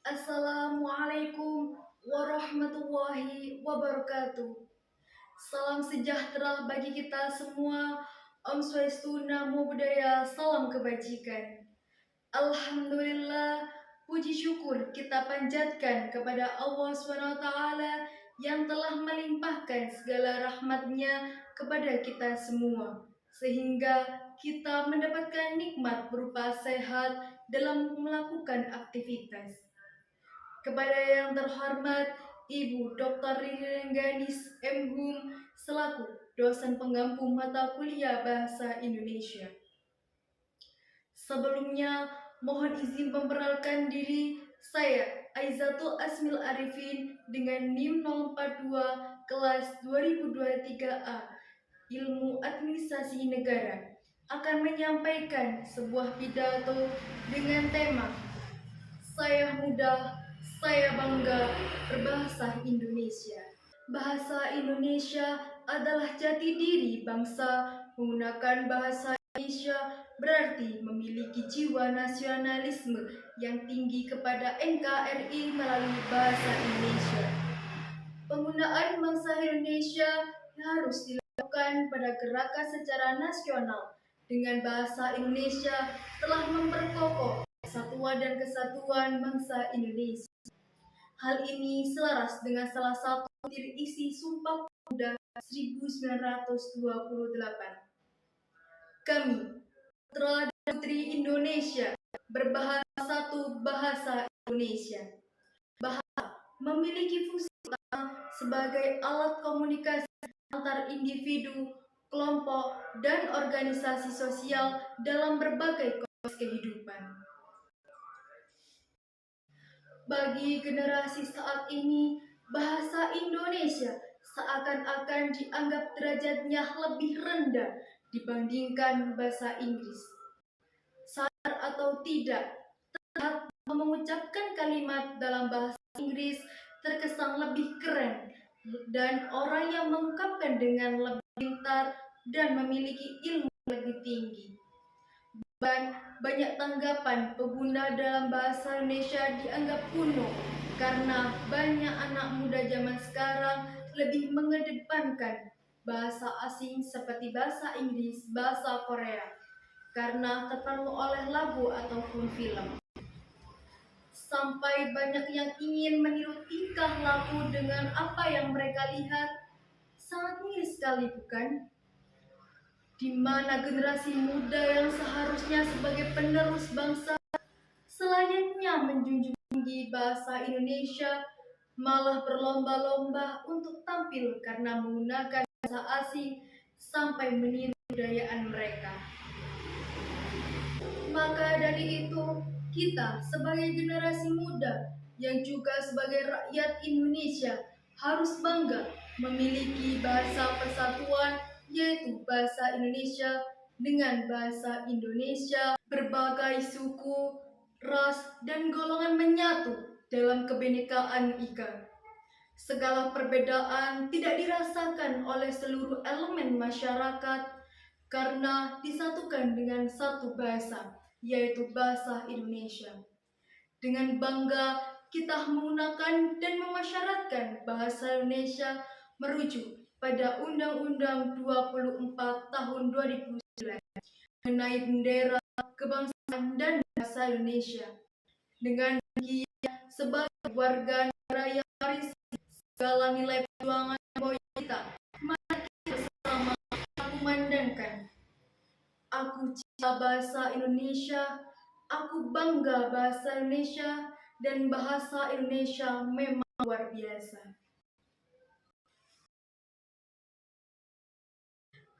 Assalamualaikum warahmatullahi wabarakatuh. Salam sejahtera bagi kita semua. Om Swastiastu, Namo Buddhaya, salam kebajikan. Alhamdulillah, puji syukur kita panjatkan kepada Allah SWT yang telah melimpahkan segala rahmatnya kepada kita semua. Sehingga kita mendapatkan nikmat berupa sehat dalam melakukan aktivitas. Kepada yang terhormat Ibu Dr. Riri Rengganis M.Hum selaku dosen penggampu mata kuliah Bahasa Indonesia. Sebelumnya, mohon izin memperkenalkan diri saya Aizatul Asmil Arifin dengan NIM 042 kelas 2023A Ilmu Administrasi Negara akan menyampaikan sebuah pidato dengan tema Saya Muda, Saya Bangga Berbahasa Indonesia. Bahasa Indonesia adalah jati diri bangsa. Menggunakan bahasa Indonesia berarti memiliki jiwa nasionalisme yang tinggi kepada NKRI melalui bahasa Indonesia. Penggunaan bangsa Indonesia harus dilakukan pada gerakan secara nasional. Dengan bahasa Indonesia telah memperkokoh persatuan dan kesatuan bangsa Indonesia. Hal ini selaras dengan salah satu isi Sumpah Pemuda 1928. Kami, putra dan putri Indonesia, berbahasa satu bahasa Indonesia. Bahasa memiliki fungsi utama sebagai alat komunikasi antar individu, kelompok, dan organisasi sosial dalam berbagai konteks kehidupan. Bagi generasi saat ini, bahasa Indonesia seakan-akan dianggap derajatnya lebih rendah dibandingkan bahasa Inggris. Sadar atau tidak, terlihat mengucapkan kalimat dalam bahasa Inggris terkesan lebih keren dan orang yang mengungkapkan dengan lebih pintar dan memiliki ilmu lebih tinggi. Banyak tanggapan pengguna dalam bahasa Indonesia dianggap kuno karena banyak anak muda zaman sekarang lebih mengedepankan bahasa asing seperti bahasa Inggris, bahasa Korea karena terpengaruh oleh lagu ataupun film. Sampai banyak yang ingin meniru tingkah laku dengan apa yang mereka lihat. Sangat miris sekali, bukan? Di mana generasi muda yang seharusnya sebagai penerus bangsa selayaknya menjunjung tinggi bahasa Indonesia malah berlomba-lomba untuk tampil karena menggunakan bahasa asing sampai meniru kebudayaan mereka. Maka dari itu, kita sebagai generasi muda yang juga sebagai rakyat Indonesia harus bangga memiliki bahasa persatuan yaitu bahasa Indonesia. Dengan bahasa Indonesia, berbagai suku, ras, dan golongan menyatu dalam kebinekaan ika. Segala perbedaan tidak dirasakan oleh seluruh elemen masyarakat karena disatukan dengan satu bahasa, yaitu bahasa Indonesia. Dengan bangga kita menggunakan dan memasyaratkan bahasa Indonesia merujuk pada Undang-Undang 24 tahun 2009 mengenai bendera, kebangsaan, dan bahasa Indonesia. Dengan demikian, sebagai warga negara yang waris segala nilai perjuangan moyang kita, mari kita bersama kumandangkan. Aku cinta bahasa Indonesia, aku bangga bahasa Indonesia, dan bahasa Indonesia memang luar biasa.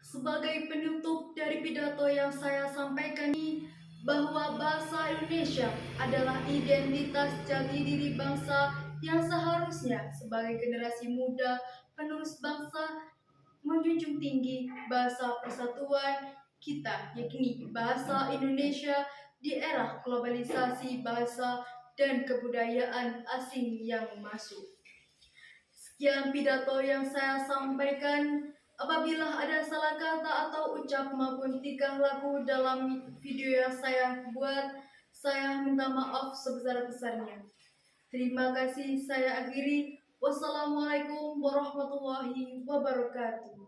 Sebagai penutup dari pidato yang saya sampaikan ini, bahwa bahasa Indonesia adalah identitas jati diri bangsa yang seharusnya sebagai generasi muda penerus bangsa menjunjung tinggi bahasa persatuan kita, yakni bahasa Indonesia di era globalisasi bahasa dan kebudayaan asing yang masuk. Sekian pidato yang saya sampaikan. Apabila ada salah kata atau ucap maupun tingkah laku dalam video yang saya buat, saya minta maaf sebesar-besarnya. Terima kasih, saya akhiri. Wassalamualaikum warahmatullahi wabarakatuh.